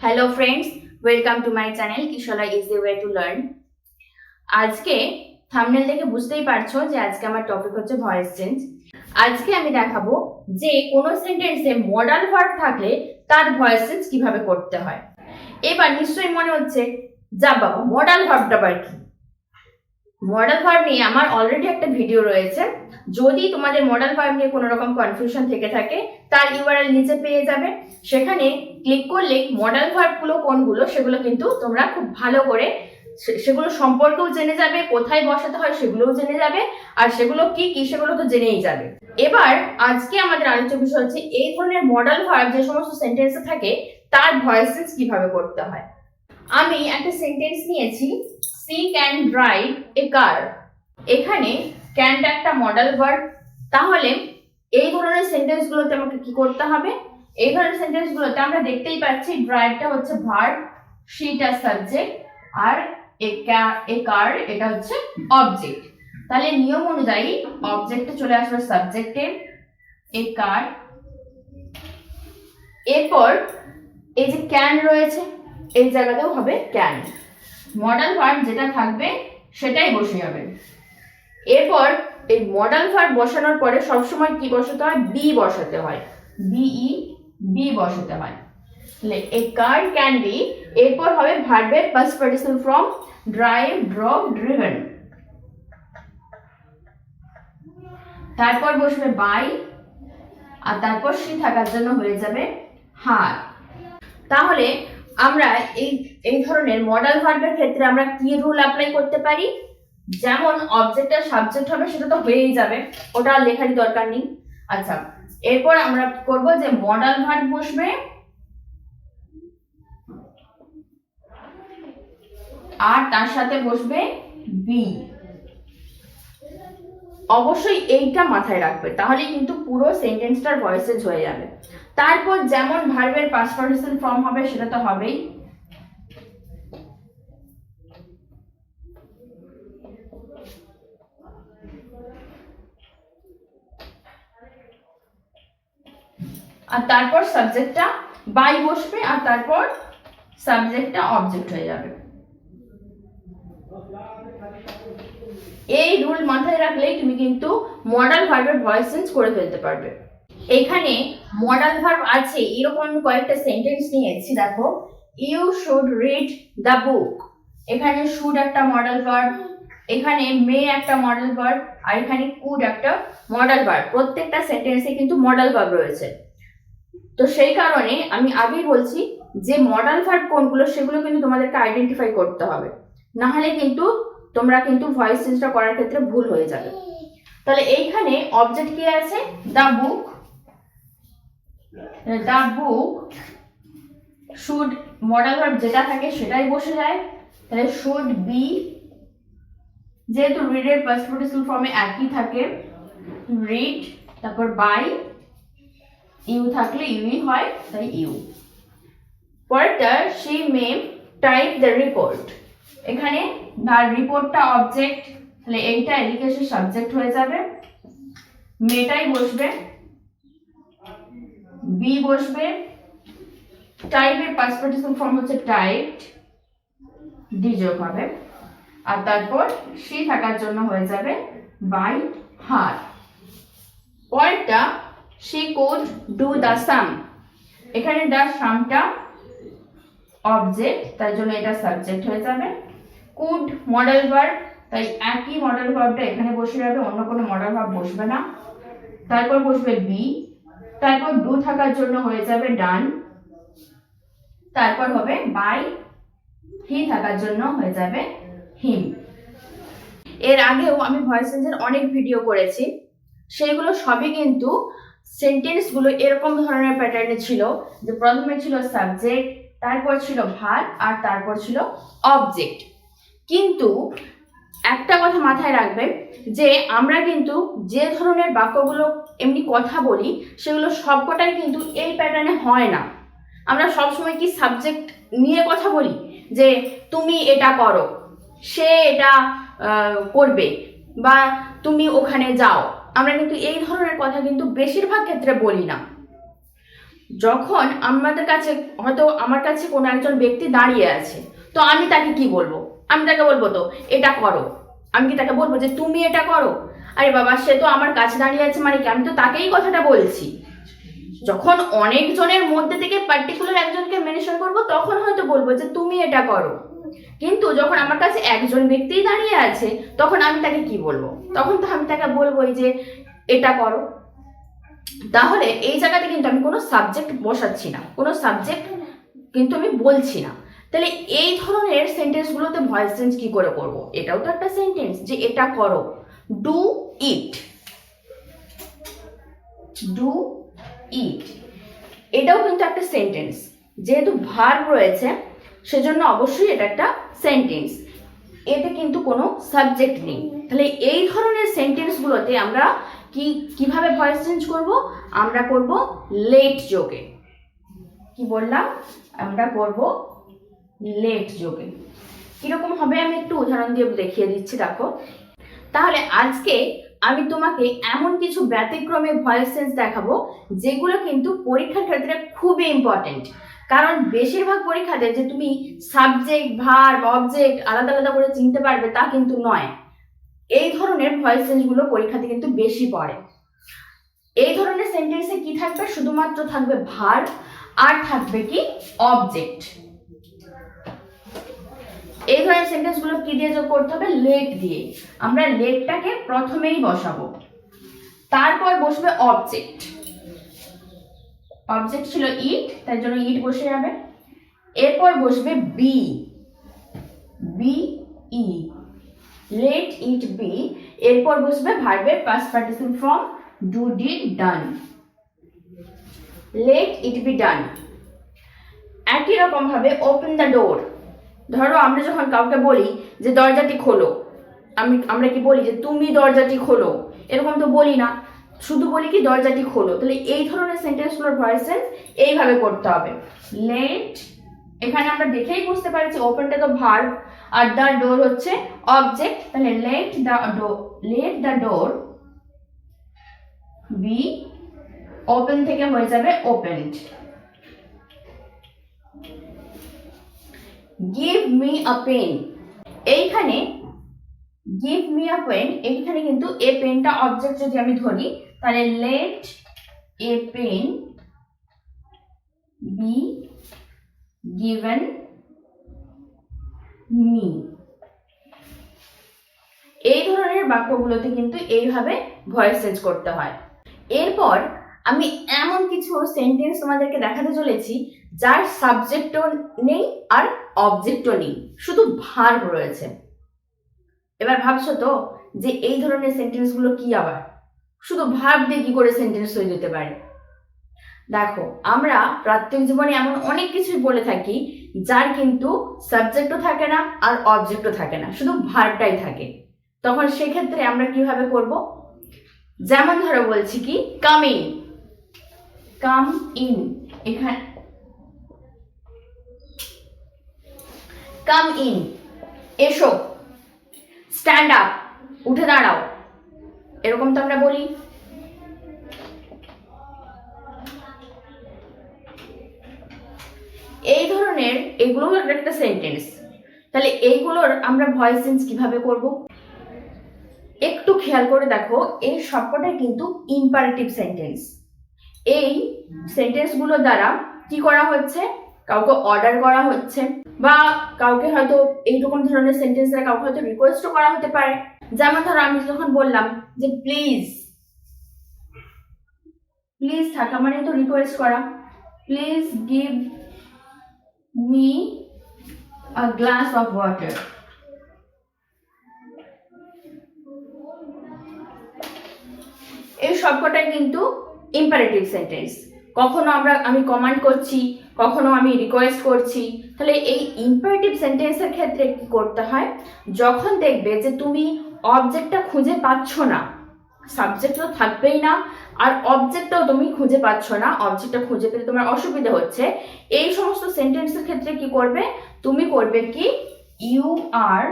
Hello friends, welcome to my channel কিশোরা easy way to learn. আজকে thumbnail দেখে বুঝতেই পারছো যে আজকে আমার টপিক হচ্ছে ভয়েস চেঞ্জ। আজকে আমি দেখাবো যে কোনো সেন্টেন্সে মডাল ভার্ব থাকলে তার ভয়েস চেঞ্জ কিভাবে করতে হয়। এবার নিশ্চয়ই মনে হচ্ছে যা বাবা মডাল ভার্বটা আবার কি। মডাল ভার্ব নিয়ে আমার অলরেডি একটা ভিডিও রয়েছে, যদি তোমাদের মডাল ভার্ব নিয়ে কোনো রকম কনফিউশন থেকে থাকে তার ইউআরএল নিচে পেয়ে যাবে। সেখানে ক্লিক করলে মডাল ভার্বগুলো কোনগুলো সেগুলো কিন্তু তোমরা খুব ভালো করে সেগুলো সম্পর্কেও জেনে যাবে, কোথায় বসাতে হয় সেগুলোও জেনে যাবে, আর সেগুলো কি কি সেগুলো তো জেনেই যাবে। এবার আজকে আমাদের আলোচ্য বিষয় হচ্ছে এই ধরনের মডাল ভার্ব যে সমস্ত সেন্টেন্সে থাকে তার ভয়েস চেঞ্জ কিভাবে করতে হয়। আমি একটা সেন্টেন্স নিয়েছি, সি ক্যান ড্রাইভ এ কার। এখানে ক্যানটা একটা মডাল ভার্ব, তাহলে এই ধরনের সেন্টেন্সগুলোতে আমাকে কি করতে হবে? এই ধরনের সেন্টেন্সগুলোতে আমরা দেখতেই পাচ্ছি ড্রাইভটা হচ্ছে ভার্ব, সিটা সাবজেক্ট, আর এ কার এটা হচ্ছে অবজেক্ট। তাহলে নিয়ম অনুযায়ী অবজেক্টে চলে আসবে সাবজেক্টে এ কার, এরপর এই যে ক্যান রয়েছে এই জায়গাতেও হবে ক্যান। মডাল ভার্ব যেটা থাকবে সেটাই বসে যাবে। এরপর এই মডাল ভার্ব বসানোর পরে সবসময় কি বসাতে হয়? বি বসাতে হয়, বি বসাতে হয়। তাহলে এ কার ক্যান বি, এরপর হবে ভার্বের past participle form drive, drop, driven, তারপর বসবে বাই, আর তারপর সি থাকার জন্য হয়ে যাবে হার। তাহলে আমরা এই ধরনের মডাল ভার্বের ক্ষেত্রে আমরা কি রুল অ্যাপ্লাই করতে পারি? যেমন অবজেক্ট আর সাবজেক্ট হবে সেটা তো হয়েই যাবে, ওটা আর লেখারই দরকার নেই। আচ্ছা, এরপর আমরা করব যে মডাল ভার্ব বসবে আর তার সাথে বসবে বি। অবশ্যই এইটা মাথায় রাখবে, তাহলে কিন্তু পুরো সেন্টেন্সটার ভয়েস চেঞ্জ হয়ে যাবে। তারপর যেমন ভার্বের পাস্ট পার্টিসিপল ফর্ম হবে সেটা তো হবেই। আর তারপর সাবজেক্টটা বাই বসবে, আর তারপর সাবজেক্টটা অবজেক্ট হয়ে যাবে। এই রুল মাথায় রাখলেই তুমি কিন্তু মডাল ভার্বের ভয়েস চেঞ্জ করে ফেলতে পারবে। এখানে মডাল ভার্ব আছে এরকম আমি কয়েকটা সেন্টেন্স নিয়েছি, দেখো। You should read the book, এখানে শুড একটা মডাল ভার্ব, এখানে মে একটা মডাল ভার্ব, আর এখানে কুড একটা মডাল ভার্ব। প্রত্যেকটা সেন্টেন্সে কিন্তু মডাল ভার্ব রয়েছে। তো সেই কারণে আমি আগেই বলছি যে মডাল ভার্ব কোনগুলো সেগুলো কিন্তু তোমাদেরকে আইডেন্টিফাই করতে হবে, না হলে কিন্তু তোমরা কিন্তু ভয়েস চেঞ্জটা করার ক্ষেত্রে ভুল হয়ে যাবে। তাহলে এইখানে অবজেক্ট কি আছে? The book, should modal verb যেটা থাকে সেটাই বসে যায়। তাহলে শুড বি, যেহেতু রিডের পাস্ট পার্টিসিপল ফর্মে একই থাকে, রিড, তারপর বাই, ইউ থাকলে ইউই হয় তাই ইউ। পরেরটা she may type the report, এখানে তার রিপোর্টটা অবজেক্ট, তাহলে এইটা এদিকে এসে সাবজেক্ট হয়ে যাবে, মেটাই বসবে, বি বসবে, টাইপের পাস্ট পার্টিসিপল ফর্ম হচ্ছে টাইপড, ডি যোগ হবে, আর তারপর সি থাকার জন্য হয়ে যাবে বাই হার। পরেরটা শি কুড ডু দ্য সাম, এখানে দ্য সামটা অবজেক্ট তার জন্য এটা সাবজেক্ট হয়ে যাবে, কুড মডেল ভার্ব তাই একই মডেল ভার্বটা এখানে বসে যাবে, অন্য কোনো মডেল ভার্ব বসবে না। তারপর বসবে বি, তারপর ডু থাকার জন্য হয়ে যাবে ডান, তারপর হবে বাই, হি থাকার জন্য হয়ে যাবে হিম। এর আগেও আমি ভয়েস চেঞ্জের অনেক ভিডিও করেছি, সেইগুলো সবই কিন্তু সেন্টেন্সগুলো এরকম ধরনের প্যাটার্নে ছিল যে প্রথমে ছিল সাবজেক্ট, তারপর ছিল ভার্ব, আর তারপর ছিল অবজেক্ট। কিন্তু একটা কথা মাথায় রাখবে যে আমরা কিন্তু যে ধরনের বাক্যগুলো এমনি কথা বলি সেগুলো সবকটাই কিন্তু এই প্যাটার্নে হয় না। আমরা সবসময় কি সাবজেক্ট নিয়ে কথা বলি যে তুমি এটা করো, সে এটা করবে, বা তুমি ওখানে যাও, আমরা কিন্তু এই ধরনের কথা কিন্তু বেশিরভাগ ক্ষেত্রে বলি না। যখন আমাদের কাছে হয়তো আমার কাছে কোনো একজন ব্যক্তি দাঁড়িয়ে আছে, তো আমি তাকে কি বলবো? আমি তাকে বলবো তো এটা করো। আমি কি তাকে বলবো যে তুমি এটা করো? আরে বাবা, সে তো আমার কাছে দাঁড়িয়ে আছে, মানে কি আমি তো তাকেই কথাটা বলছি। যখন অনেকজনের মধ্যে থেকে পার্টিকুলার একজনকে মেনশন করবো তখন হয়তো বলবো যে তুমি এটা করো। কিন্তু যখন আমার কাছে একজন ব্যক্তিই দাঁড়িয়ে আছে তখন আমি তাকে কি বলবো? তখন তো আমি তাকে বলবো যে এটা করো। তাহলে এই জায়গাতে কিন্তু আমি কোনো সাবজেক্ট বসাচ্ছি না, কোনো সাবজেক্ট কিন্তু আমি বলছি না। তাহলে এই ধরনের সেন্টেন্সগুলোতে ভয়েস চেঞ্জ কি করে করব? এটাও তো একটা সেন্টেন্স যে এটা করো, ডু ইট, ডু ইট, এটাও কিন্তু একটা সেন্টেন্স। যেহেতু ভার্ব রয়েছে সেজন্য অবশ্যই এটা একটা সেন্টেন্স, এতে কিন্তু কোনো সাবজেক্ট নেই। তাহলে এই ধরনের সেন্টেন্সগুলোতে আমরা কিভাবে ভয়েস চেঞ্জ করব? আমরা করব লেট যোগে। কি বললাম? আমরা করব লেট যোগে। কিরকম হবে আমি একটু উদাহরণ দিয়ে দেখিয়ে দিচ্ছি, দেখো। তাহলে আজকে আমি তোমাকে এমন কিছু ব্যতিক্রমে ভয়েস চেঞ্জ দেখাবো যেগুলো কিন্তু পরীক্ষার ক্ষেত্রে খুবই ইম্পর্টেন্ট। কারণ বেশিরভাগ পরীক্ষাতে যে তুমি সাবজেক্ট, ভার্ব, অবজেক্ট আলাদা আলাদা করে চিনতে পারবে তা কিন্তু নয়। এই ধরনের ভয়েস চেঞ্জগুলো পরীক্ষাতে কিন্তু বেশি পড়ে। এই ধরনের সেন্টেন্সে কি থাকবে? শুধুমাত্র থাকবে ভার্ব আর থাকবে কি অবজেক্ট। এই ধরনের সেন্টেন্সগুলো কি দিয়ে যোগ করতে হবে? লেট দিয়ে। আমরা লেটটাকে প্রথমেই বসাবো, তারপর বসবে অবজেক্ট। অবজেক্ট ছিল ইট, তার জন্য ইট বসে যাবে। এরপর বসবে be, b e, let it be. এরপর বসবে ভার্বের past participle form do, did, done, let it be done. একই রকম ভাবে ওপেন দ্য ডোর। ধরো আমরা যখন কাউকে বলি যে দরজাটি খোলো, আমরা কি বলি যে তুমি দরজাটি খোলো? এরকম তো বলি না, শুধু বলি কি দরজাটি খোলো। তাহলে এই ধরনের সেন্টেন্সগুলোর ভয়েস চেঞ্জ এইভাবে করতে হবে। লেট, এখানে আমরা দেখেই বুঝতে পারছি ওপেনটা তো ভার্ব আর দ্য ডোর হচ্ছে অবজেক্ট। তাহলে let the door be, open থেকে হয়ে যাবে opened. Give me a pen, এইখানে গিভ মি আ পেন, এইখানে কিন্তু এ পেনটা অবজেক্ট যদি আমি ধরি তাহলে let a pen be given me. এই ধরনের বাক্যগুলোতে কিন্তু এইভাবে ভয়েস চেঞ্জ করতে হয়। এরপর আমি এমন কিছু সেন্টেন্স তোমাদেরকে দেখাতে চলেছি যার সাবজেক্টও নেই আর অবজেক্টও নেই, শুধু ভার্ব রয়েছে। এবার ভাবছো তো যে এই ধরনের সেন্টেন্সগুলো কি? আবার শুধু ভার্ব দিয়ে কি করে সেন্টেন্স হয়ে যেতে পারে? দেখো, আমরা প্রত্যেক জীবনে এমন অনেক কিছুই বলে থাকি যার কিন্তু সাবজেক্টও থাকে না আর অবজেক্টও থাকে না, শুধু ভার্বটাই থাকে। তখন সেক্ষেত্রে আমরা কিভাবে করব? যেমন ধরো বলছি কি কাম ইন, কাম ইন, এখানে কাম ইন, এসো, স্ট্যান্ড আপ, উঠে দাঁড়াও, এরকম তো আমরা বলি। এই ধরনের এগুলো একটা সেন্টেন্স। তাহলে এইগুলোর আমরা ভয়েস চেঞ্জ কিভাবে করব? একটু খেয়াল করে দেখো, এই সবকটাই কিন্তু ইম্পারেটিভ সেন্টেন্স। এই সেন্টেন্সগুলো দ্বারা কি করা হচ্ছে? কাউকে অর্ডার করা হচ্ছে, বা কাউকে হয়তো এইরকম ধরনের সেন্টেন্স দ্বারা কাউকে হয়তো রিকোয়েস্টও করা হতে পারে। যেমন ধরো আমি যখন বললাম যে প্লিজ, প্লিজ থাকা মানে তো রিকোয়েস্ট করা। Please give me a glass of water. এই সবকটাই কিন্তু ইম্পারেটিভ সেন্টেন্স। কখনো আমি কমান্ড করছি, কখনো আমি রিকোয়েস্ট করছি। তাহলে এই ইম্পারেটিভ সেন্টেন্সের ক্ষেত্রে কি করতে হয়? যখন দেখবে যে তুমি অবজেক্টটা খুঁজে পাচ্ছ না, সাবজেক্ট তো থাকবেই না আর অবজেক্টটাও তুমি খুঁজে পাচ্ছ না, অবজেক্টটা খুঁজে পেতে তোমার অসুবিধা হচ্ছে, এই সমস্ত সেন্টেন্সের ক্ষেত্রে কি করবে? তুমি করবে কি ইউ আর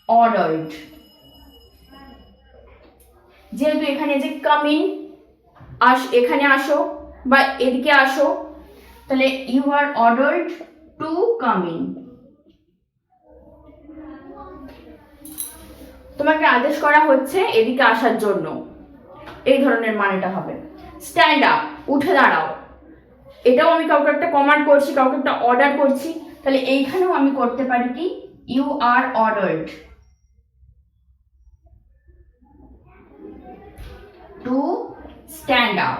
অর্ডার্ড। যেহেতু এখানে যে কাম ইন এখানে আসো বা এদিকে আসো, তাহলে you are ordered to come in. তোমাকে আদেশ করা হচ্ছে এদিকে আসার জন্য, এই ধরনের মানেটা হবে। স্ট্যান্ড আপ, উঠে দাঁড়াও, এটাও আমি কাউকে একটা কমান্ড করছি, কাউকে একটা অর্ডার করছি, তাহলে এইখানেও আমি করতে পারি কি you are ordered to stand up.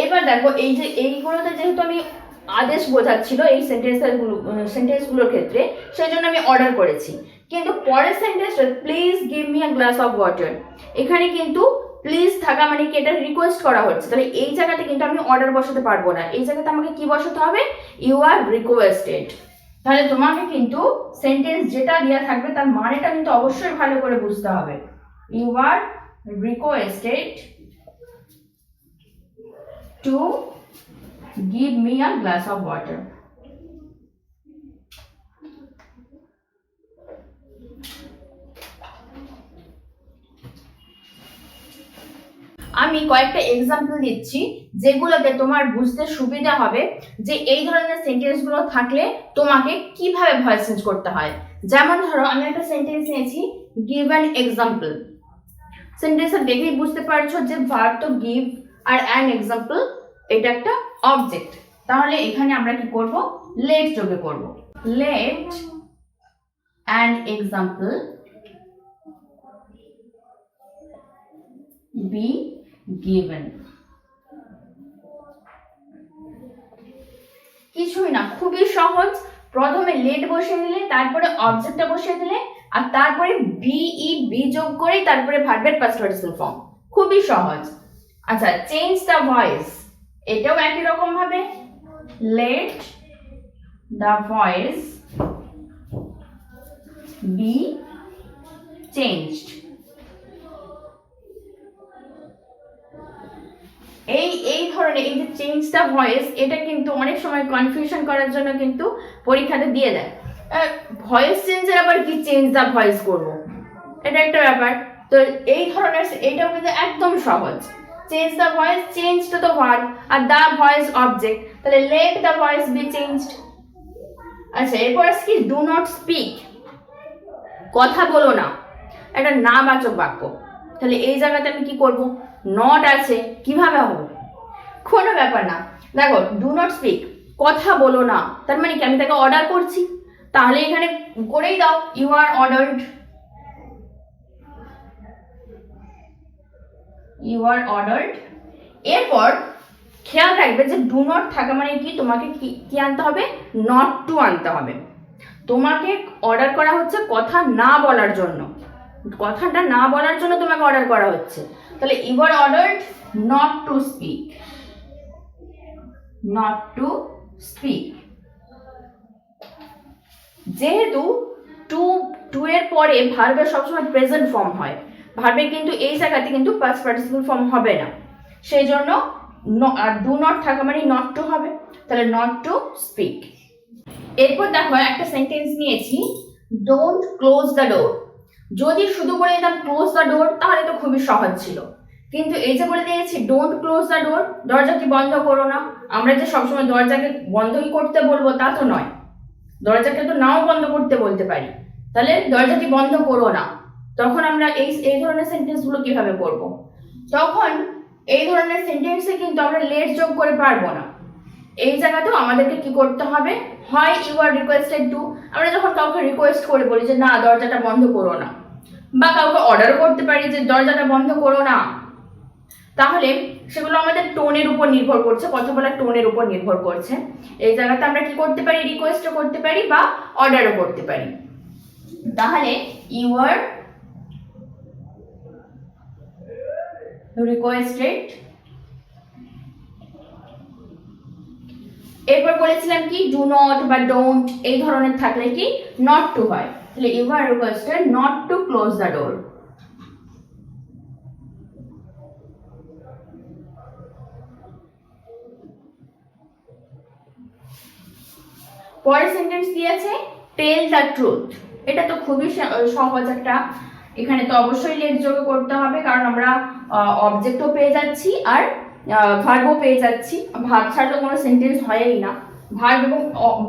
এবার দেখো এই যে এইগুলোতে যেহেতু আমি আদেশ বোঝাচ্ছিল এই সেন্টেন্সগুলোর ক্ষেত্রে, সেই জন্য আমি অর্ডার করেছি। কিন্তু পরের সেন্টেন্সটা please give me a glass of water, এখানে কিন্তু প্লিজ থাকা মানে কি এটা রিকোয়েস্ট করা হচ্ছে, তাহলে এই জায়গাতে কিন্তু আমি অর্ডার বসাতে পারবো না, এই জায়গাতে আমাকে কি বসাতে হবে ইউ আর রিকোয়েস্টেড। তাহলে তোমাকে কিন্তু সেন্টেন্স যেটা দেওয়া থাকবে তার মানেটা কিন্তু অবশ্যই ভালো করে বুঝতে হবে। You are requested to give me a glass of water. আমি কয়েকটা এক্সাম্পল দিচ্ছি যেগুলোতে তোমার বুঝতে সুবিধা হবে যে এই ধরনের সেন্টেন্সগুলো থাকলে তোমাকে কিভাবে ভয়েস চেঞ্জ করতে হয়। যেমন ধরো আমি একটা সেন্টেন্স নিয়েছি, গিভ অ্যান এক্সাম্পল। সেন্টেন্সটা দেখেই বুঝতে পারছো যে ভার্ব তো গিভ আর অ্যান এক্সাম্পল এটা একটা অবজেক্ট, তাহলে এখানে আমরা কি করব লেট যোগে করব। Let an example be given. কিছুই না, খুবই সহজ। প্রথমে লেট বসিয়ে দিলে, তারপরে অবজেক্টটা বসিয়ে দিলে, আর তারপরে বি যোগ করে তারপরে ভার্বের পাস্ট পার্টিসিপল ফর্ম, খুবই সহজ। আচ্ছা, চেঞ্জ দ্য ভয়েস, এটাও একই রকম ভাবে late the voice be changed. এই ধরনের এই যে চেঞ্জ দ্য ভয়েস, এটা কিন্তু অনেক সময় কনফিউশন করার জন্য কিন্তু পরীক্ষাতে দিয়ে দেয়। ভয়েস চেঞ্জের আবার কি চেঞ্জ দ্য ভয়েস করব, এটা একটা ব্যাপার। তো এই ধরনের এটাও কিন্তু একদম সহজ। চেঞ্জ দ্য ভয়েস, চেঞ্জটা তো ভার্ব আর দ্য ভয়েস অবজেক্ট, তাহলে let the voice be changed. আচ্ছা, এরপর কি ডু নট স্পিক, কথা বলো না, একটা নাবাচক বাক্য, তাহলে এই জায়গাতে আমি কি করব নট আছে, কিভাবে হবে কোনো ব্যাপার না। দেখো ডু নট স্পিক, কথা বলো না, তার মানে কি আমি তাকে অর্ডার করছি, তাহলে এখানে করেই দাও you are ordered, you are ordered. এরপর খেয়াল রাখবে যে ডু নট থাকা মানে কি তোমাকে কি আনতে হবে নট টু আনতে হবে। তোমাকে অর্ডার করা হচ্ছে কথা না বলার জন্য, কথাটা না বলার জন্য তোমাকে অর্ডার করা হচ্ছে, তাহলে you are ordered not to speak, not to speak. যেহেতু টু এর পরে ভার্বের সবসময় প্রেজেন্ট ফর্ম হয়, ভার্বে কিন্তু এই জায়গাতে কিন্তু পাস্ট পার্টিসিপল ফর্ম হবে না, সেই জন্য ডু নট থাকা মানে নট টু হবে, তাহলে নট টু স্পিক। এরপর দেখো একটা সেন্টেন্স নিয়েছি, ডোন্ট ক্লোজ দ্য ডোর। যদি শুধু বলে দিতাম ক্লোজ দ্য ডোর তাহলে তো খুবই সহজ ছিল, কিন্তু এই যে বলে দিয়েছি ডোন্ট ক্লোজ দ্য ডোর, দরজাকে বন্ধ করো না। আমরা যে সবসময় দরজাকে বন্ধই করতে বলবো তা তো নয়, দরজাকে তো নাও বন্ধ করতে বলতে পারি, তাহলে দরজাকে বন্ধ করো না। তখন আমরা এই ধরনের সেন্টেন্সগুলো কিভাবে করব, তখন এই ধরনের সেন্টেন্সে কিন্তু আমরা লেট যোগ করে পারবো না, এই জায়গাতেও আমাদেরকে কি করতে হবে, হয় ইউ আর রিকোয়েস্টেড টু, আমরা যখন কাউকে রিকোয়েস্ট করে বলি যে না দরজাটা বন্ধ করো না, বা কাউকে অর্ডারও করতে পারি যে দরজাটা বন্ধ করো না, তাহলে সেগুলো আমাদের টোনের উপর নির্ভর করছে, কথা বলার টোনের উপর নির্ভর করছে। এই জায়গাতে আমরা কি করতে পারি, রিকোয়েস্টও করতে পারি বা অর্ডারও করতে পারি। তাহলে ইউ আর রিকোয়েস্টেড। এরপর বলেছিলাম কি ডু নট বা ডোন্ট এই ধরনের থাকলে কি নট টু হয়, তাহলে you are requested not to close the door. পরের সেন্টেন্স দিয়েছে টেল দ্য ট্রুথ, এটা তো খুবই সহজ একটা এখানে তো অবশ্যই লেট যোগ করতে হবে, কারণ আমরা অবজেক্টও পেয়ে যাচ্ছি আর ভার্বও পেয়ে যাচ্ছি। ভার্ব ছাড়া তো কোনো সেন্টেন্স হয়ই না। ভার্ব এবং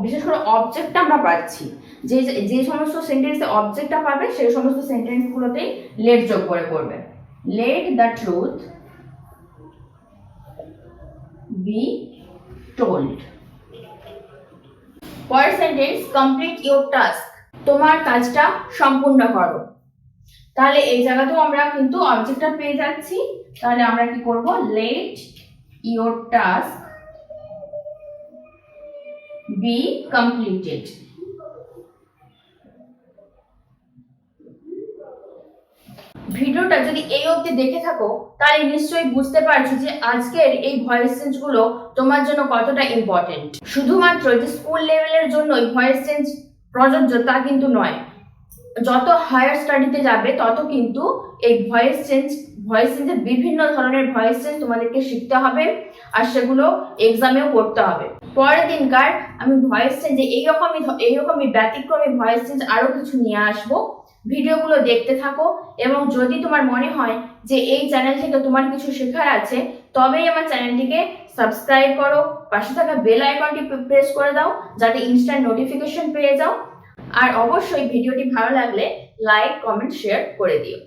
বিশেষ করে অবজেক্টটা আমরা পাচ্ছি। যে যে সমস্ত সেন্টেন্সে অবজেক্টটা পাবে সেই সমস্ত সেন্টেন্সগুলোতেই লেট যোগ করে করবে। Let the truth be told. পরের সেন্টেন্স, কমপ্লিট ইওর টাস্ক, তোমার কাজটা সম্পূর্ণ করো। তাহলে এই জায়গাতেও আমরা কিন্তু অবজেক্টটা পেয়ে যাচ্ছি। তাহলে আমরা কি করব, let your task be completed. ভিডিওটা যদি এই অবধি দেখে থাকো তাহলে নিশ্চয়ই বুঝতে পারছো যে আজকের এই ভয়েস চেঞ্জ গুলো তোমার জন্য কতটা ইম্পর্টেন্ট। শুধুমাত্র যে স্কুল লেভেলের জন্যই ভয়েস চেঞ্জ প্রযোজ্য তা কিন্তু নয়। যত হায়ার স্টাডিতে যাবে তত কিন্তু এই ভয়েস চেঞ্জের বিভিন্ন ধরনের ভয়েস চেঞ্জ তোমাদেরকে শিখতে হবে, আর সেগুলো এক্সামেও করতে হবে। পরের দিনকার আমি ভয়েস চেঞ্জে এইরকমই ব্যতিক্রমী ভয়েস চেঞ্জ আরো কিছু নিয়ে আসবো। ভিডিওগুলো দেখতে থাকো, এবং যদি তোমার মনে হয় যে এই চ্যানেল থেকে তোমার কিছু শেখার আছে, তবেই আমার চ্যানেলটিকে সাবস্ক্রাইব করো, পাশে থাকা বেল আইকনটি প্রেস করে দাও যাতে ইনস্ট্যান্ট নোটিফিকেশন পেয়ে যাও। আর অবশ্যই ভিডিওটি ভালো লাগলে লাইক, কমেন্ট, শেয়ার করে দিও।